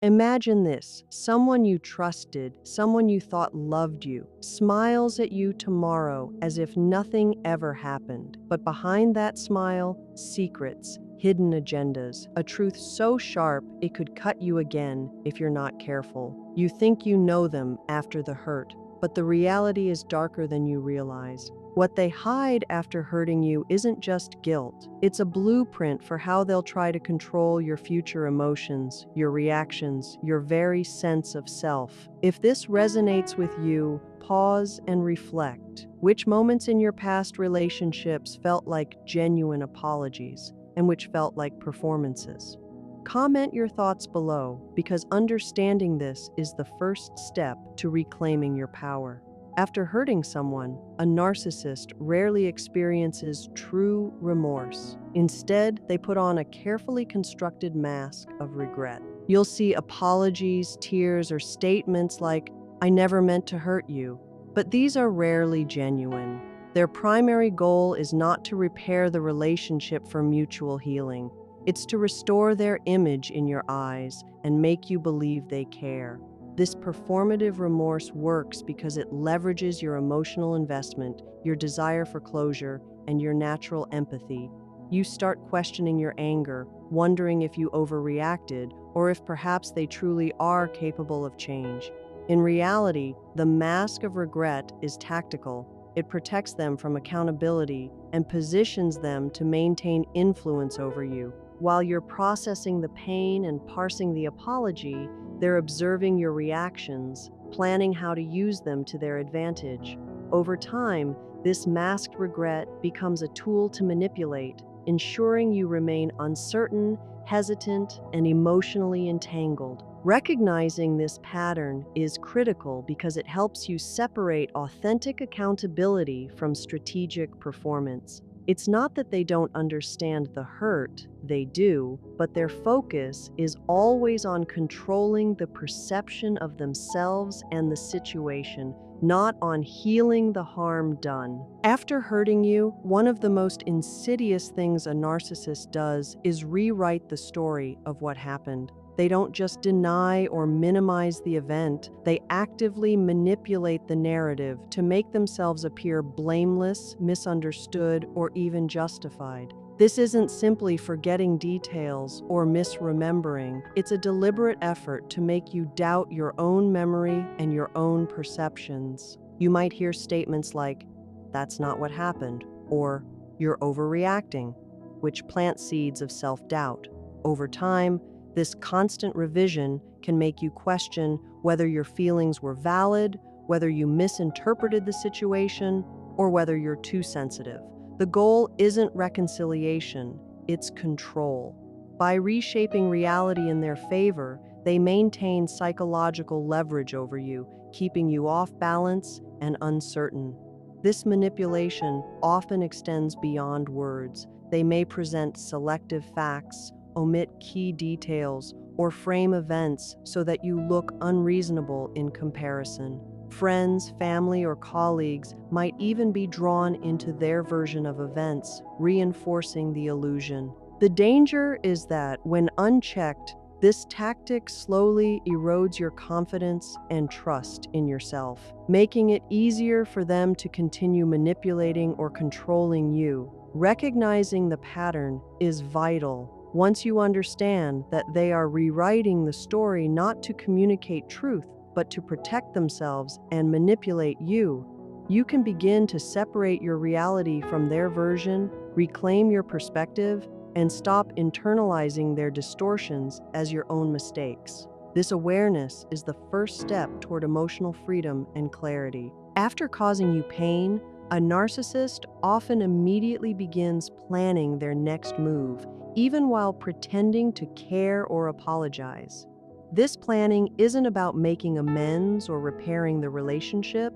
Imagine this: someone you trusted, someone you thought loved you, smiles at you tomorrow as if nothing ever happened. But behind that smile, secrets, hidden agendas, a truth so sharp it could cut you again if you're not careful. You think you know them after the hurt, but the reality is darker than you realize. What they hide after hurting you isn't just guilt. It's a blueprint for how they'll try to control your future emotions, your reactions, your very sense of self. If this resonates with you, pause and reflect. Which moments in your past relationships felt like genuine apologies and which felt like performances? Comment your thoughts below, because understanding this is the first step to reclaiming your power. After hurting someone, a narcissist rarely experiences true remorse. Instead, they put on a carefully constructed mask of regret. You'll see apologies, tears, or statements like, "I never meant to hurt you." But these are rarely genuine. Their primary goal is not to repair the relationship for mutual healing. It's to restore their image in your eyes and make you believe they care. This performative remorse works because it leverages your emotional investment, your desire for closure, and your natural empathy. You start questioning your anger, wondering if you overreacted or if perhaps they truly are capable of change. In reality, the mask of regret is tactical. It protects them from accountability and positions them to maintain influence over you. While you're processing the pain and parsing the apology, they're observing your reactions, planning how to use them to their advantage. Over time, this masked regret becomes a tool to manipulate, ensuring you remain uncertain, hesitant, and emotionally entangled. Recognizing this pattern is critical because it helps you separate authentic accountability from strategic performance. It's not that they don't understand the hurt, they do, but their focus is always on controlling the perception of themselves and the situation, not on healing the harm done. After hurting you, one of the most insidious things a narcissist does is rewrite the story of what happened. They don't just deny or minimize the event, they actively manipulate the narrative to make themselves appear blameless, misunderstood, or even justified. This isn't simply forgetting details or misremembering. It's a deliberate effort to make you doubt your own memory and your own perceptions. You might hear statements like, "That's not what happened," or "You're overreacting," which plant seeds of self-doubt. Over time, this constant revision can make you question whether your feelings were valid, whether you misinterpreted the situation, or whether you're too sensitive. The goal isn't reconciliation, it's control. By reshaping reality in their favor, they maintain psychological leverage over you, keeping you off balance and uncertain. This manipulation often extends beyond words. They may present selective facts, omit key details, or frame events so that you look unreasonable in comparison. Friends, family, or colleagues might even be drawn into their version of events, reinforcing the illusion. The danger is that, when unchecked, this tactic slowly erodes your confidence and trust in yourself, making it easier for them to continue manipulating or controlling you. Recognizing the pattern is vital. Once you understand that they are rewriting the story not to communicate truth, but to protect themselves and manipulate you, you can begin to separate your reality from their version, reclaim your perspective, and stop internalizing their distortions as your own mistakes. This awareness is the first step toward emotional freedom and clarity. After causing you pain, a narcissist often immediately begins planning their next move, even while pretending to care or apologize. This planning isn't about making amends or repairing the relationship.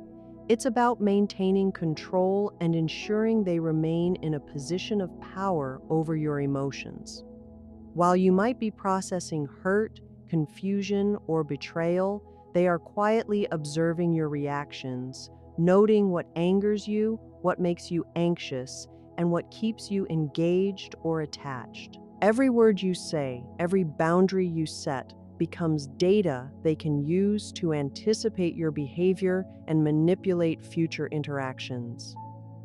It's about maintaining control and ensuring they remain in a position of power over your emotions. While you might be processing hurt, confusion, or betrayal, they are quietly observing your reactions, noting what angers you, what makes you anxious, and what keeps you engaged or attached. Every word you say, every boundary you set, becomes data they can use to anticipate your behavior and manipulate future interactions.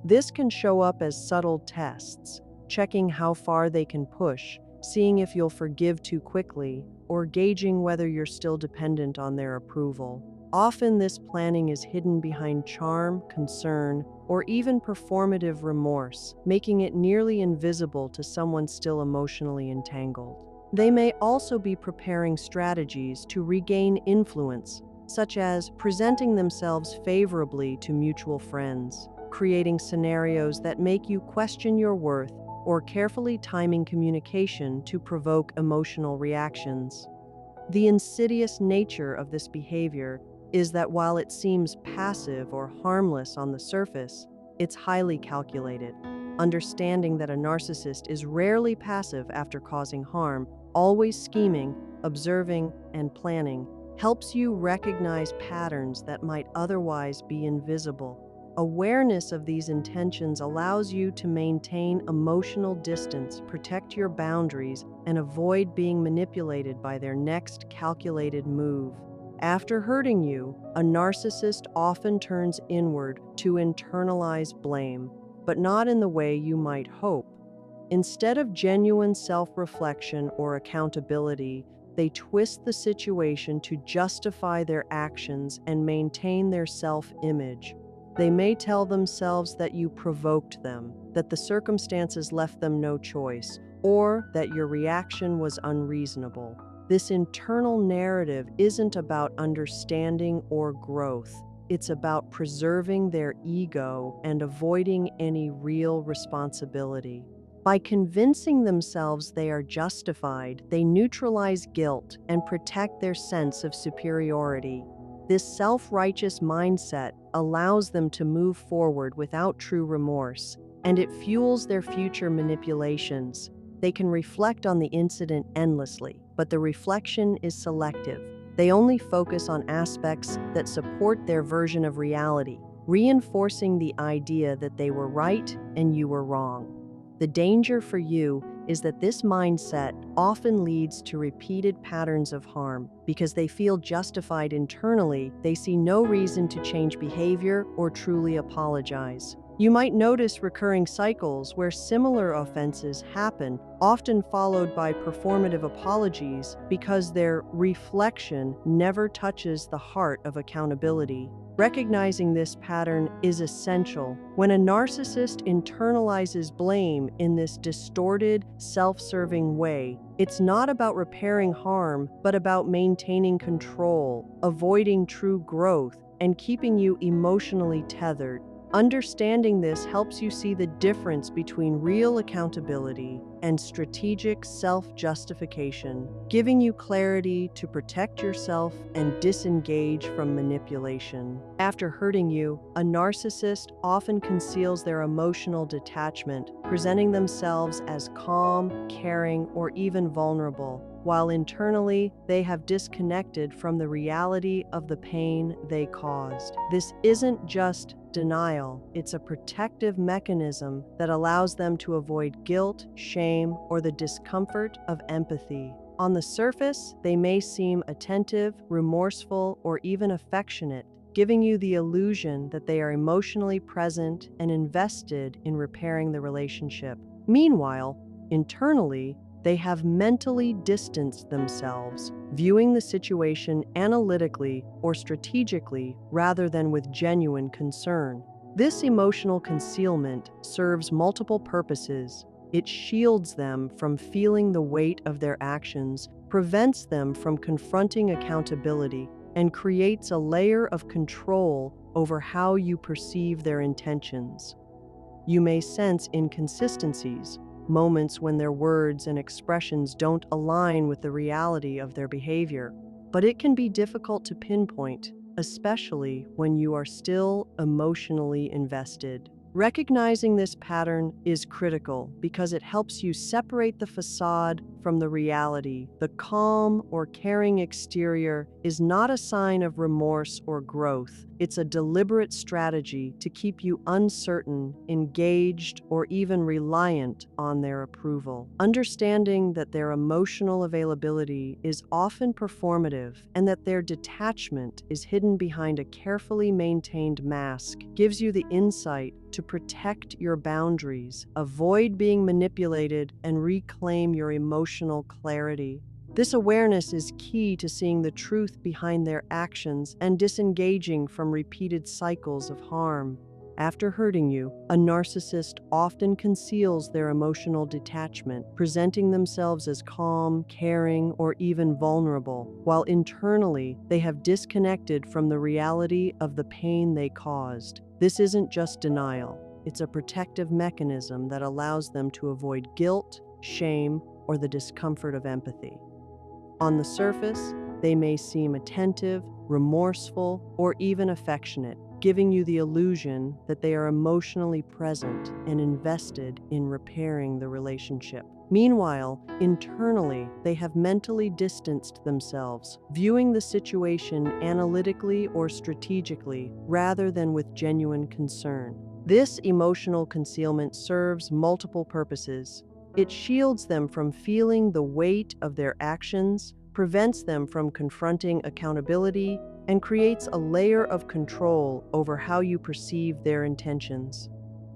This can show up as subtle tests, checking how far they can push, seeing if you'll forgive too quickly, or gauging whether you're still dependent on their approval. Often this planning is hidden behind charm, concern, or even performative remorse, making it nearly invisible to someone still emotionally entangled. They may also be preparing strategies to regain influence, such as presenting themselves favorably to mutual friends, creating scenarios that make you question your worth, or carefully timing communication to provoke emotional reactions. The insidious nature of this behavior is that while it seems passive or harmless on the surface, it's highly calculated. Understanding that a narcissist is rarely passive after causing harm, always scheming, observing, and planning, helps you recognize patterns that might otherwise be invisible. Awareness of these intentions allows you to maintain emotional distance, protect your boundaries, and avoid being manipulated by their next calculated move. After hurting you, a narcissist often turns inward to internalize blame, but not in the way you might hope. Instead of genuine self-reflection or accountability, they twist the situation to justify their actions and maintain their self-image. They may tell themselves that you provoked them, that the circumstances left them no choice, or that your reaction was unreasonable. This internal narrative isn't about understanding or growth. It's about preserving their ego and avoiding any real responsibility. By convincing themselves they are justified, they neutralize guilt and protect their sense of superiority. This self-righteous mindset allows them to move forward without true remorse, and it fuels their future manipulations. They can reflect on the incident endlessly, but the reflection is selective. They only focus on aspects that support their version of reality, reinforcing the idea that they were right and you were wrong. The danger for you is that this mindset often leads to repeated patterns of harm. Because they feel justified internally, they see no reason to change behavior or truly apologize. You might notice recurring cycles where similar offenses happen, often followed by performative apologies, because their reflection never touches the heart of accountability. Recognizing this pattern is essential. When a narcissist internalizes blame in this distorted, self-serving way, it's not about repairing harm, but about maintaining control, avoiding true growth, and keeping you emotionally tethered. Understanding this helps you see the difference between real accountability and strategic self-justification, giving you clarity to protect yourself and disengage from manipulation. After hurting you, a narcissist often conceals their emotional detachment, presenting themselves as calm, caring, or even vulnerable, while internally they have disconnected from the reality of the pain they caused. This isn't just denial, it's a protective mechanism that allows them to avoid guilt, shame, or the discomfort of empathy. On the surface, they may seem attentive, remorseful, or even affectionate, giving you the illusion that they are emotionally present and invested in repairing the relationship. Meanwhile, internally, they have mentally distanced themselves, viewing the situation analytically or strategically rather than with genuine concern. This emotional concealment serves multiple purposes. It shields them from feeling the weight of their actions, prevents them from confronting accountability, and creates a layer of control over how you perceive their intentions. You may sense inconsistencies, moments when their words and expressions don't align with the reality of their behavior. But it can be difficult to pinpoint, especially when you are still emotionally invested. Recognizing this pattern is critical because it helps you separate the facade from the reality. The calm or caring exterior is not a sign of remorse or growth. It's a deliberate strategy to keep you uncertain, engaged, or even reliant on their approval. Understanding that their emotional availability is often performative and that their detachment is hidden behind a carefully maintained mask gives you the insight to protect your boundaries, avoid being manipulated, and reclaim your emotional clarity. This awareness is key to seeing the truth behind their actions and disengaging from repeated cycles of harm. After hurting you, a narcissist often conceals their emotional detachment, presenting themselves as calm, caring, or even vulnerable, while internally they have disconnected from the reality of the pain they caused. This isn't just denial, it's a protective mechanism that allows them to avoid guilt, shame, or the discomfort of empathy. On the surface, they may seem attentive, remorseful, or even affectionate, giving you the illusion that they are emotionally present and invested in repairing the relationship. Meanwhile, internally, they have mentally distanced themselves, viewing the situation analytically or strategically rather than with genuine concern. This emotional concealment serves multiple purposes. It shields them from feeling the weight of their actions, prevents them from confronting accountability, and creates a layer of control over how you perceive their intentions.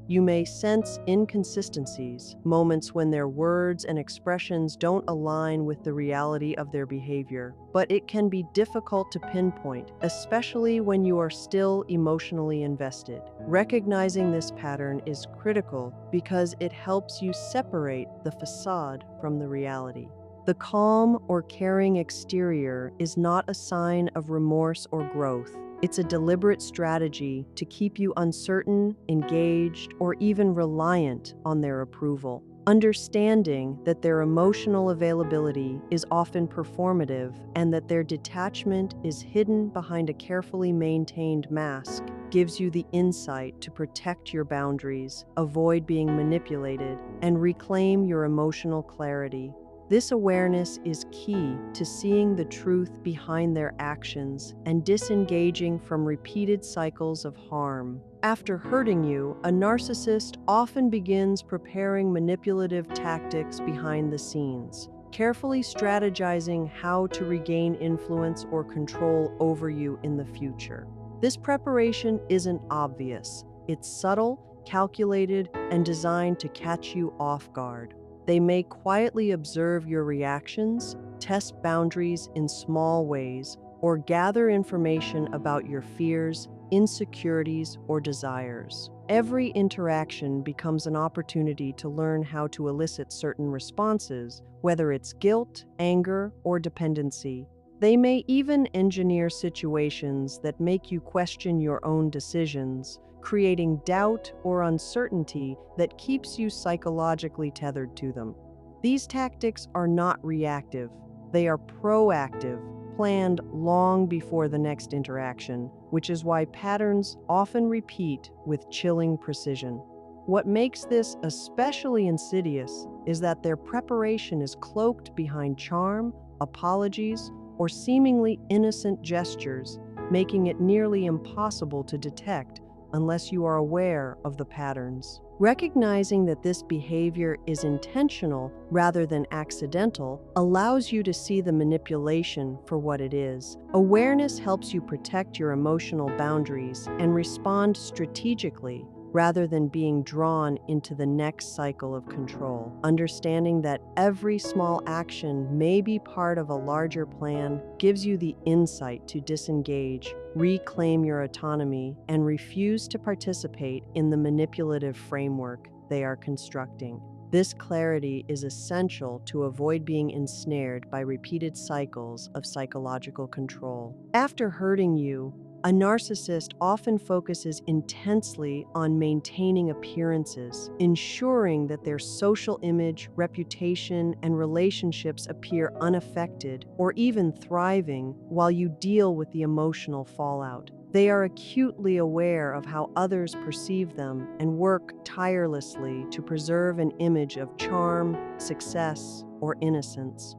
You may sense inconsistencies, moments when their words and expressions don't align with the reality of their behavior, but it can be difficult to pinpoint, especially when you are still emotionally invested. Recognizing this pattern is critical because it helps you separate the facade from the reality. The calm or caring exterior is not a sign of remorse or growth. It's a deliberate strategy to keep you uncertain, engaged, or even reliant on their approval. Understanding that their emotional availability is often performative and that their detachment is hidden behind a carefully maintained mask gives you the insight to protect your boundaries, avoid being manipulated, and reclaim your emotional clarity. This awareness is key to seeing the truth behind their actions and disengaging from repeated cycles of harm. After hurting you, a narcissist often begins preparing manipulative tactics behind the scenes, carefully strategizing how to regain influence or control over you in the future. This preparation isn't obvious. It's subtle, calculated, and designed to catch you off guard. They may quietly observe your reactions, test boundaries in small ways, or gather information about your fears, insecurities, or desires. Every interaction becomes an opportunity to learn how to elicit certain responses, whether it's guilt, anger, or dependency. They may even engineer situations that make you question your own decisions, creating doubt or uncertainty that keeps you psychologically tethered to them. These tactics are not reactive. They are proactive, planned long before the next interaction, which is why patterns often repeat with chilling precision. What makes this especially insidious is that their preparation is cloaked behind charm, apologies, or seemingly innocent gestures, making it nearly impossible to detect unless you are aware of the patterns. Recognizing that this behavior is intentional rather than accidental allows you to see the manipulation for what it is. Awareness helps you protect your emotional boundaries and respond strategically rather than being drawn into the next cycle of control. Understanding that every small action may be part of a larger plan gives you the insight to disengage, reclaim your autonomy, and refuse to participate in the manipulative framework they are constructing. This clarity is essential to avoid being ensnared by repeated cycles of psychological control. After hurting you, a narcissist often focuses intensely on maintaining appearances, ensuring that their social image, reputation, and relationships appear unaffected or even thriving while you deal with the emotional fallout. They are acutely aware of how others perceive them and work tirelessly to preserve an image of charm, success, or innocence.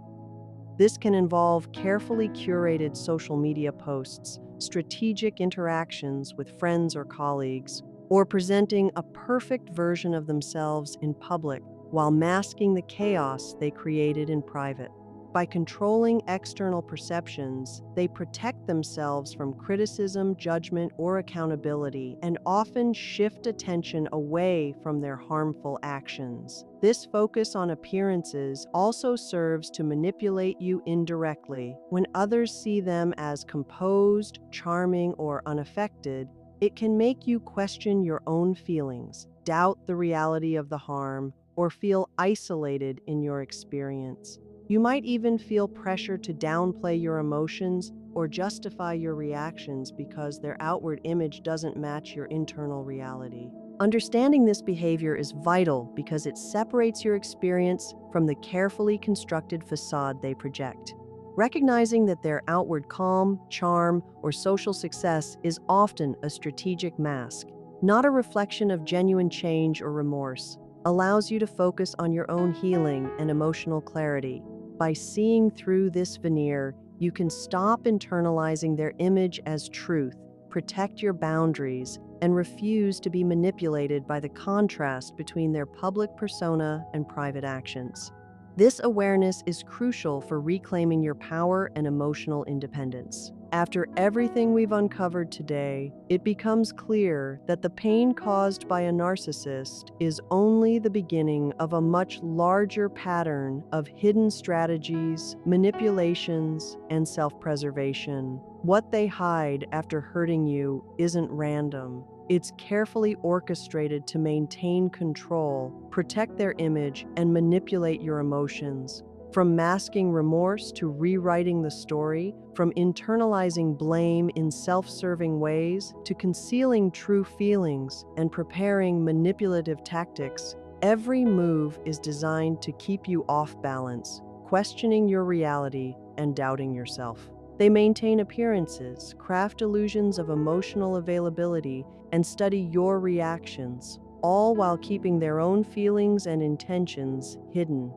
This can involve carefully curated social media posts, strategic interactions with friends or colleagues, or presenting a perfect version of themselves in public while masking the chaos they created in private. By controlling external perceptions, they protect themselves from criticism, judgment, or accountability, and often shift attention away from their harmful actions. This focus on appearances also serves to manipulate you indirectly. When others see them as composed, charming, or unaffected, it can make you question your own feelings, doubt the reality of the harm, or feel isolated in your experience. You might even feel pressure to downplay your emotions or justify your reactions because their outward image doesn't match your internal reality. Understanding this behavior is vital because it separates your experience from the carefully constructed facade they project. Recognizing that their outward calm, charm, or social success is often a strategic mask, not a reflection of genuine change or remorse, allows you to focus on your own healing and emotional clarity. By seeing through this veneer, you can stop internalizing their image as truth, protect your boundaries, and refuse to be manipulated by the contrast between their public persona and private actions. This awareness is crucial for reclaiming your power and emotional independence. After everything we've uncovered today, it becomes clear that the pain caused by a narcissist is only the beginning of a much larger pattern of hidden strategies, manipulations, and self-preservation. What they hide after hurting you isn't random. It's carefully orchestrated to maintain control, protect their image, and manipulate your emotions. From masking remorse to rewriting the story, from internalizing blame in self-serving ways to concealing true feelings and preparing manipulative tactics, every move is designed to keep you off balance, questioning your reality and doubting yourself. They maintain appearances, craft illusions of emotional availability, and study your reactions, all while keeping their own feelings and intentions hidden.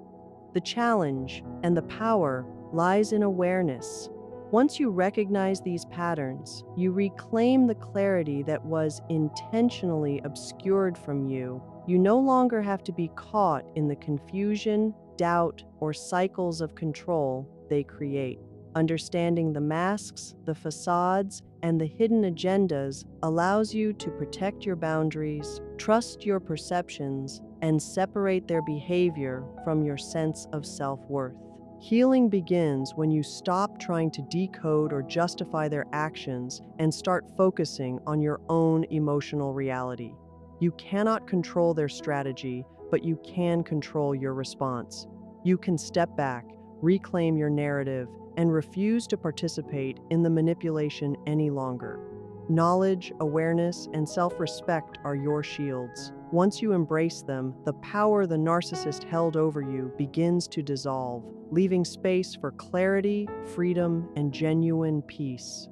The challenge and the power lies in awareness. Once you recognize these patterns, you reclaim the clarity that was intentionally obscured from you. You no longer have to be caught in the confusion, doubt, or cycles of control they create. Understanding the masks, the facades, and the hidden agendas allows you to protect your boundaries, trust your perceptions, and separate their behavior from your sense of self-worth. Healing begins when you stop trying to decode or justify their actions and start focusing on your own emotional reality. You cannot control their strategy, but you can control your response. You can step back, reclaim your narrative, and refuse to participate in the manipulation any longer. Knowledge, awareness, and self-respect are your shields. Once you embrace them, the power the narcissist held over you begins to dissolve, leaving space for clarity, freedom, and genuine peace.